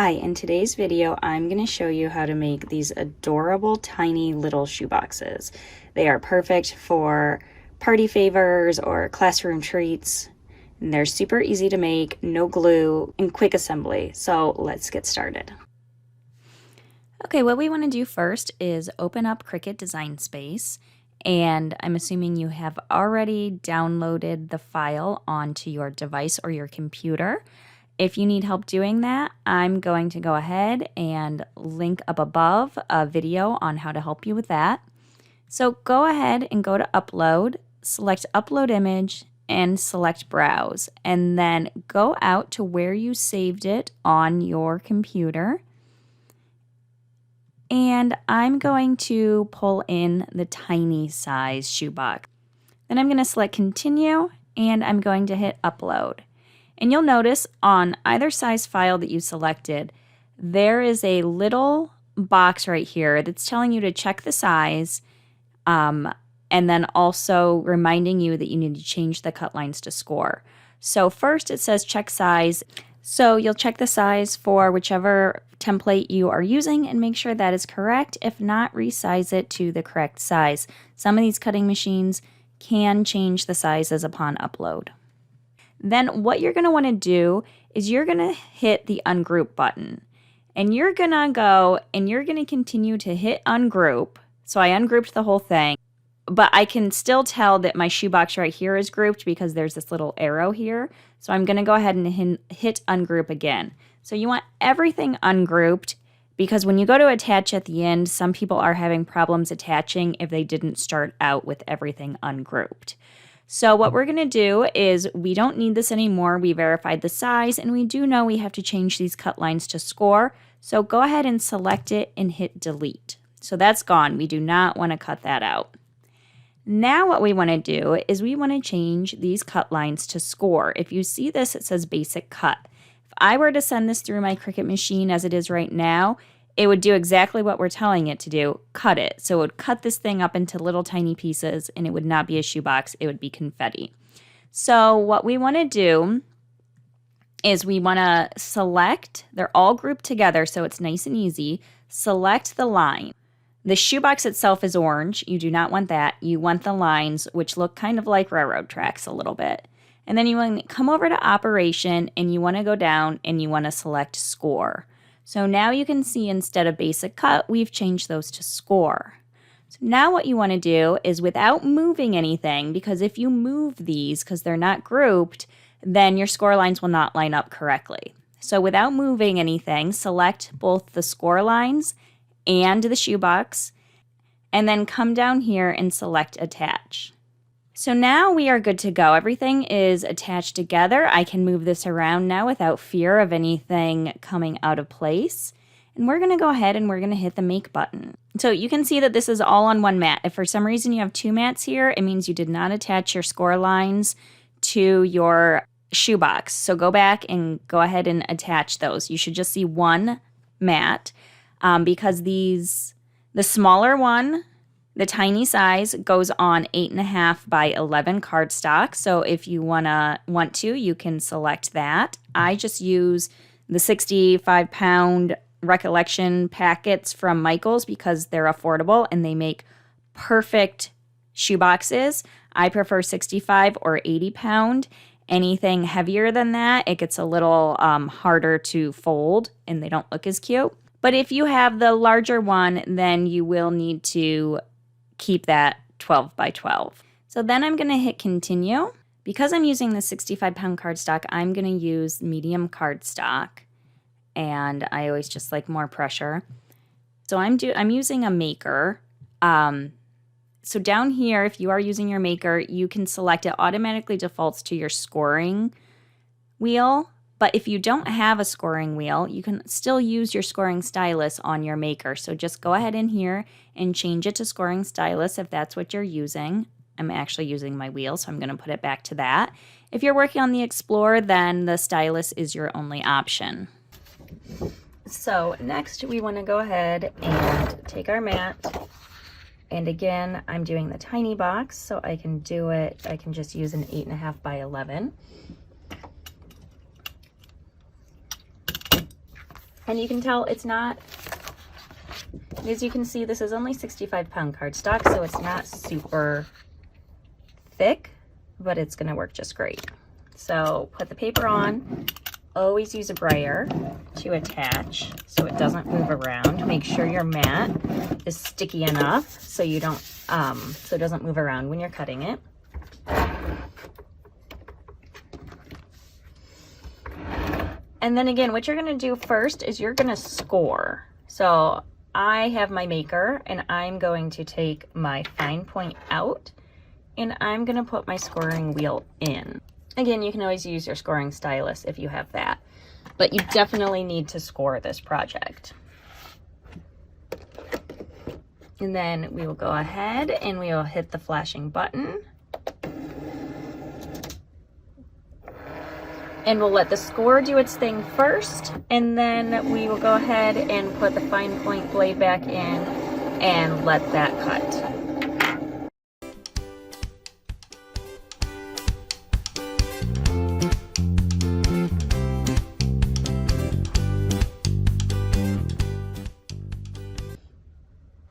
Hi, in today's video, I'm going to show you how to make these adorable tiny little shoe boxes. They are perfect for party favors or classroom treats. And they're super easy to make, no glue, and quick assembly. So let's get started. Okay, what we want to do first is open up Cricut Design Space. And I'm assuming you have already downloaded the file onto your device or your computer. If you need help doing that, I'm going to go ahead and link up above a video on how to help you with that. So go ahead and go to Upload, select Upload Image, and select Browse. And then go out to where you saved it on your computer. And I'm going to pull in the tiny size shoebox. Then I'm going to select Continue, and I'm going to hit Upload. And you'll notice on either size file that you selected, there is a little box right here that's telling you to check the size, and then also reminding you that you need to change the cut lines to score. So first it says check size. So you'll check the size for whichever template you are using and make sure that is correct. If not, resize it to the correct size. Some of these cutting machines can change the sizes upon upload. Then what you're going to want to do is you're going to hit the ungroup button. And you're going to go and you're going to continue to hit ungroup. So I ungrouped the whole thing, but I can still tell that my shoebox right here is grouped because there's this little arrow here. So I'm going to go ahead and hit ungroup again. So you want everything ungrouped because when you go to attach at the end, some people are having problems attaching if they didn't start out with everything ungrouped. So what we're going to do is we don't need this anymore. We verified the size and we do know we have to change these cut lines to score. So go ahead and select it and hit delete. So that's gone. We do not want to cut that out. Now what we want to do is we want to change these cut lines to score. If you see this, it says basic cut. If I were to send this through my Cricut machine as it is right now, it would do exactly what we're telling it to do, cut it. So it would cut this thing up into little tiny pieces and it would not be a shoebox, it would be confetti. So what we want to do is we want to select, they're all grouped together so it's nice and easy, select the line. The shoebox itself is orange, you do not want that. You want the lines which look kind of like railroad tracks a little bit. And then you want to come over to Operation and you want to go down and you want to select Score. So now you can see instead of basic cut, we've changed those to score. So now what you want to do is without moving anything, because if you move these because they're not grouped, then your score lines will not line up correctly. So without moving anything, select both the score lines and the shoebox, and then come down here and select attach. So now we are good to go. Everything is attached together. I can move this around now without fear of anything coming out of place. And we're going to go ahead and we're going to hit the make button. So you can see that this is all on one mat. If for some reason you have two mats here, it means you did not attach your score lines to your shoebox. So go back and go ahead and attach those. You should just see one mat because the smaller one, the tiny size, goes on 8.5 by 11 cardstock. So if you want to, you can select that. I just use the 65-pound Recollection packets from Michaels because they're affordable and they make perfect shoe boxes. I prefer 65 or 80-pound. Anything heavier than that, it gets a little harder to fold and they don't look as cute. But if you have the larger one, then you will need to keep that 12 by 12. So then I'm going to hit continue. Because I'm using the 65-pound cardstock, I'm going to use medium cardstock. And I always just like more pressure. So I'm using a maker. So down here, if you are using your maker, you can select it automatically defaults to your scoring wheel. But if you don't have a scoring wheel, you can still use your scoring stylus on your maker. So just go ahead in here and change it to scoring stylus if that's what you're using. I'm actually using my wheel, so I'm going to put it back to that. If you're working on the Explorer, then the stylus is your only option. So next we want to go ahead and take our mat. And again, I'm doing the tiny box, so I can do it. I can just use an 8.5 by 11. And you can tell it's not, as you can see, this is only 65-pound cardstock, so it's not super thick, but it's gonna work just great. So put the paper on, always use a brayer to attach so it doesn't move around. Make sure your mat is sticky enough so you don't, so it doesn't move around when you're cutting it. And then again, what you're gonna do first is you're gonna score. So I have my maker and I'm going to take my fine point out and I'm gonna put my scoring wheel in. Again, you can always use your scoring stylus if you have that, but you definitely need to score this project. And then we will go ahead and we will hit the flashing button. And we'll let the score do its thing first, and then we will go ahead and put the fine point blade back in and let that cut.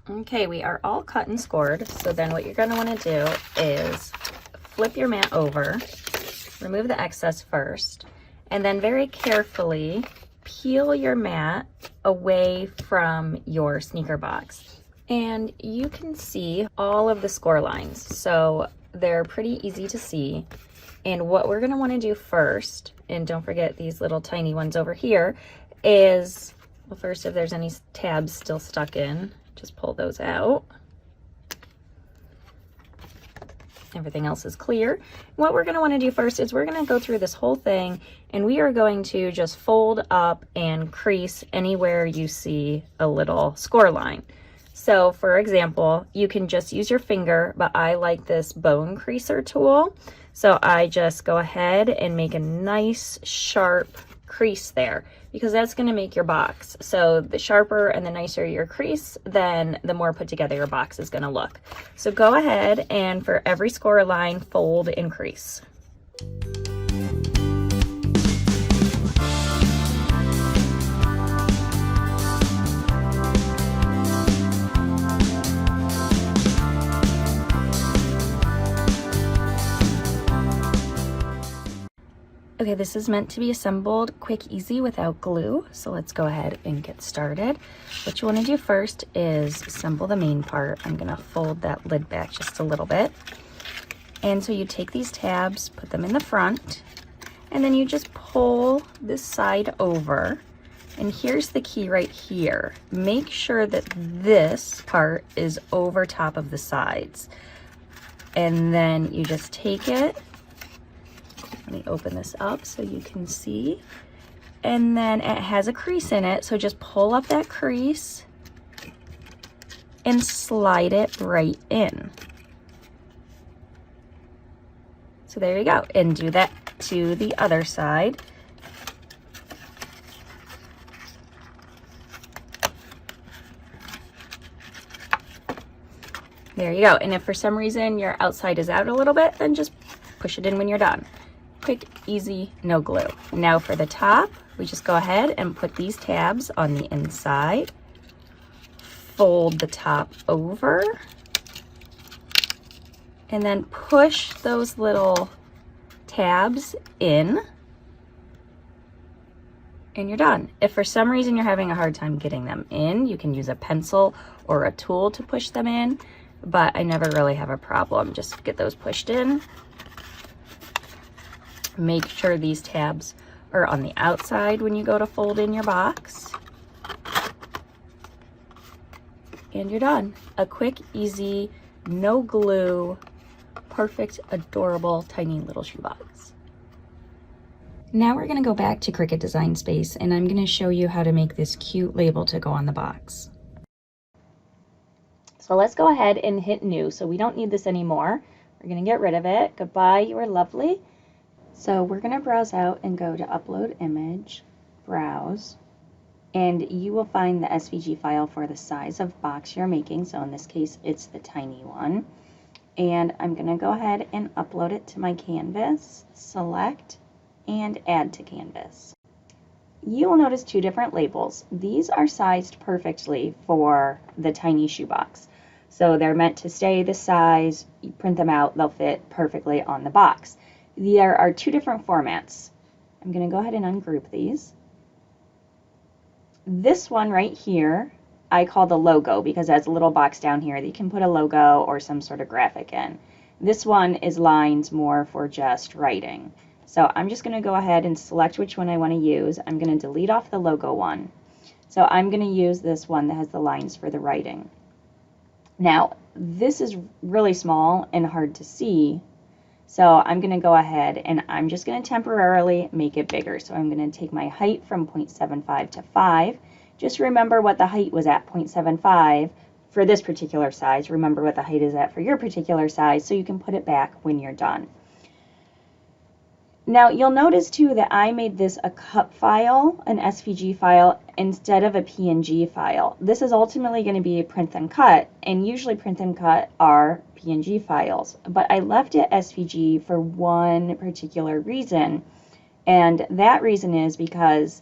Okay, we are all cut and scored, so then what you're going to want to do is flip your mat over, remove the excess first, and then very carefully peel your mat away from your sneaker box. And you can see all of the score lines, so they're pretty easy to see. And what we're going to want to do first, and don't forget these little tiny ones over here, is, well, first, if there's any tabs still stuck in, just pull those out. Everything else is clear. What we're going to want to do first is we're going to go through this whole thing and we are going to just fold up and crease anywhere you see a little score line. So for example, you can just use your finger, but I like this bone creaser tool. So I just go ahead and make a nice sharp crease there because that's going to make your box. So the sharper and the nicer your crease, then the more put together your box is going to look. So go ahead and for every score line, fold and crease. Okay, this is meant to be assembled quick, easy, without glue. So let's go ahead and get started. What you want to do first is assemble the main part. I'm going to fold that lid back just a little bit. And so you take these tabs, put them in the front, and then you just pull this side over. And here's the key right here. Make sure that this part is over top of the sides. And then you just take it. Let me open this up so you can see. And then it has a crease in it, so just pull up that crease and slide it right in. So there you go, and do that to the other side. There you go, and if for some reason your outside is out a little bit, then just push it in when you're done. Quick, easy, no glue. Now for the top, we just go ahead and put these tabs on the inside, fold the top over, and then push those little tabs in, and you're done. If for some reason you're having a hard time getting them in, you can use a pencil or a tool to push them in, but I never really have a problem. Just get those pushed in. Make sure these tabs are on the outside when you go to fold in your box. And you're done. A quick, easy, no glue, perfect, adorable, tiny little shoebox. Now we're going to go back to Cricut Design Space and I'm going to show you how to make this cute label to go on the box. So let's go ahead and hit new. So we don't need this anymore. We're going to get rid of it. Goodbye, you are lovely. So we're going to browse out and go to Upload Image, Browse, and you will find the SVG file for the size of box you're making. So in this case, it's the tiny one. And I'm going to go ahead and upload it to my canvas, select, and add to canvas. you will notice two different labels. These are sized perfectly for the tiny shoebox. So they're meant to stay this size. You print them out, they'll fit perfectly on the box. There are two different formats. I'm going to go ahead and ungroup these. This one right here, I call the logo because it has a little box down here that you can put a logo or some sort of graphic in. This one is lined more for just writing. So I'm just going to go ahead and select which one I want to use. I'm going to delete off the logo one. So I'm going to use this one that has the lines for the writing. Now, this is really small and hard to see. So I'm going to go ahead and I'm just going to temporarily make it bigger. So I'm going to take my height from 0.75 to 5. Just remember what the height was at 0.75 for this particular size. Remember what the height is at for your particular size so you can put it back when you're done. Now you'll notice too that I made this a cut file, an SVG file, instead of a PNG file. This is ultimately going to be a print and cut, and usually print and cut are PNG files. But I left it SVG for one particular reason, and that reason is because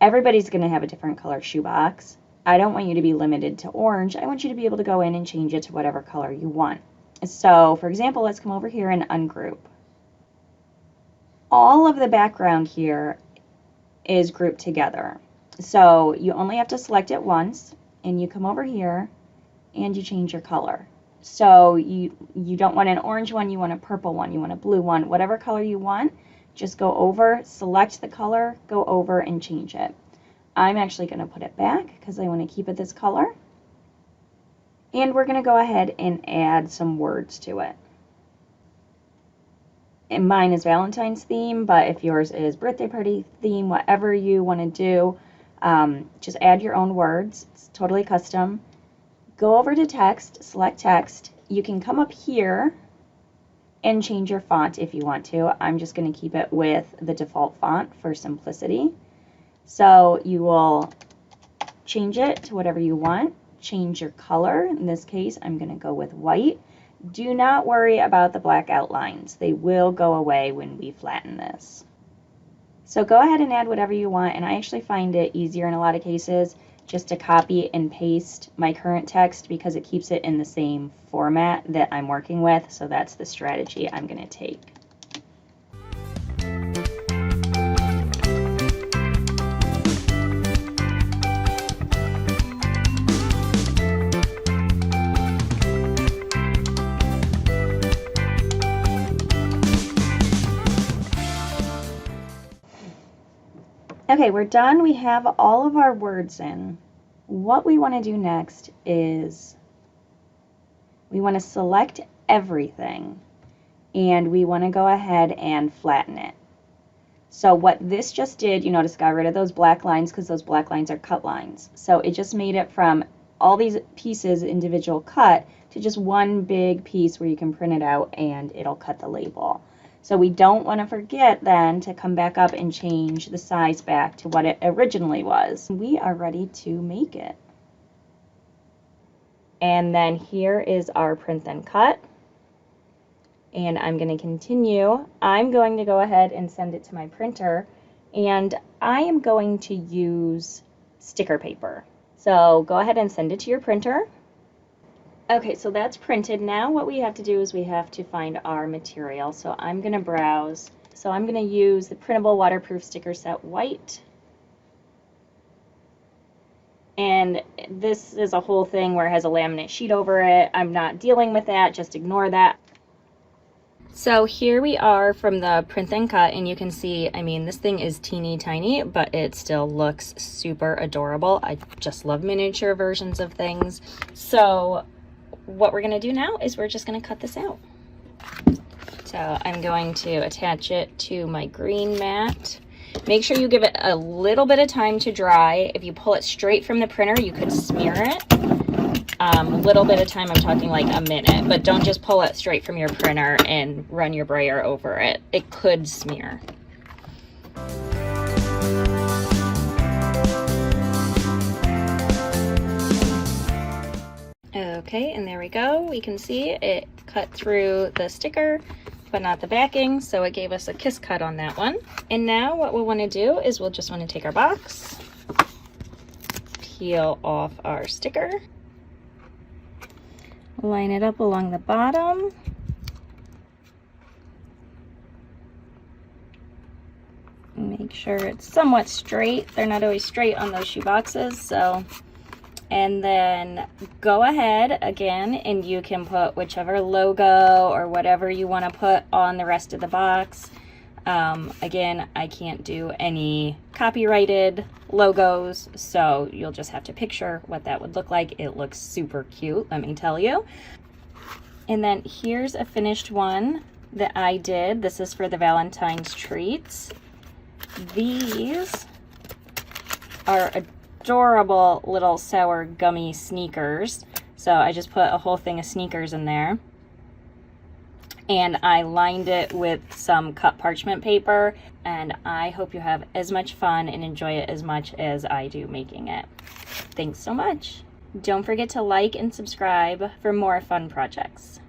everybody's going to have a different color shoebox. I don't want you to be limited to orange. I want you to be able to go in and change it to whatever color you want. So for example, let's come over here and ungroup. All of the background here is grouped together. So you only have to select it once, and you come over here and you change your color. So you don't want an orange one, you want a purple one, you want a blue one, whatever color you want, just go over, select the color, go over and change it. I'm actually going to put it back because I want to keep it this color. And we're going to go ahead and add some words to it. And mine is Valentine's theme, but if yours is birthday party theme, whatever you want to do, just add your own words. It's totally custom. Go over to text, select text. You can come up here and change your font if you want to. I'm just going to keep it with the default font for simplicity. So you will change it to whatever you want. Change your color. In this case, I'm going to go with white. Do not worry about the black outlines. They will go away when we flatten this. So go ahead and add whatever you want, and I actually find it easier in a lot of cases just to copy and paste my current text because it keeps it in the same format that I'm working with, so that's the strategy I'm going to take. Okay, we're done. We have all of our words in. What we want to do next is we want to select everything and we want to go ahead and flatten it. So what this just did, you notice, got rid of those black lines because those black lines are cut lines. So it just made it from all these pieces individual cut to just one big piece where you can print it out and it'll cut the label. So we don't want to forget then to come back up and change the size back to what it originally was. We are ready to make it. And then here is our print and cut. And I'm going to continue. I'm going to go ahead and send it to my printer. And I am going to use sticker paper. So go ahead and send it to your printer. Okay, so that's printed. Now what we have to do is we have to find our material. So I'm going to browse. So I'm going to use the printable waterproof sticker set white. And this is a whole thing where it has a laminate sheet over it. I'm not dealing with that, just ignore that. So here we are from the print and cut, and you can see, I mean, this thing is teeny tiny, but it still looks super adorable. I just love miniature versions of things. So what we're going to do now is we're just going to cut this out. So I'm going to attach it to my green mat. Make sure you give it a little bit of time to dry. If you pull it straight from the printer, you could smear it. A little bit of time, I'm talking like a minute, but don't just pull it straight from your printer and run your brayer over it. It could smear. Okay, and there we go. We can see it cut through the sticker, but not the backing, so it gave us a kiss cut on that one. And now what we'll want to do is we'll just want to take our box, peel off our sticker, line it up along the bottom, make sure it's somewhat straight. They're not always straight on those shoe boxes, so. And then go ahead again and you can put whichever logo or whatever you want to put on the rest of the box. Again, I can't do any copyrighted logos, so you'll just have to picture what that would look like. It looks super cute, let me tell you. And then here's a finished one that I did. This is for the Valentine's treats. These are adorable little sour gummy sneakers. So I just put a whole thing of sneakers in there. And I lined it with some cut parchment paper. And I hope you have as much fun and enjoy it as much as I do making it. Thanks so much. Don't forget to like and subscribe for more fun projects.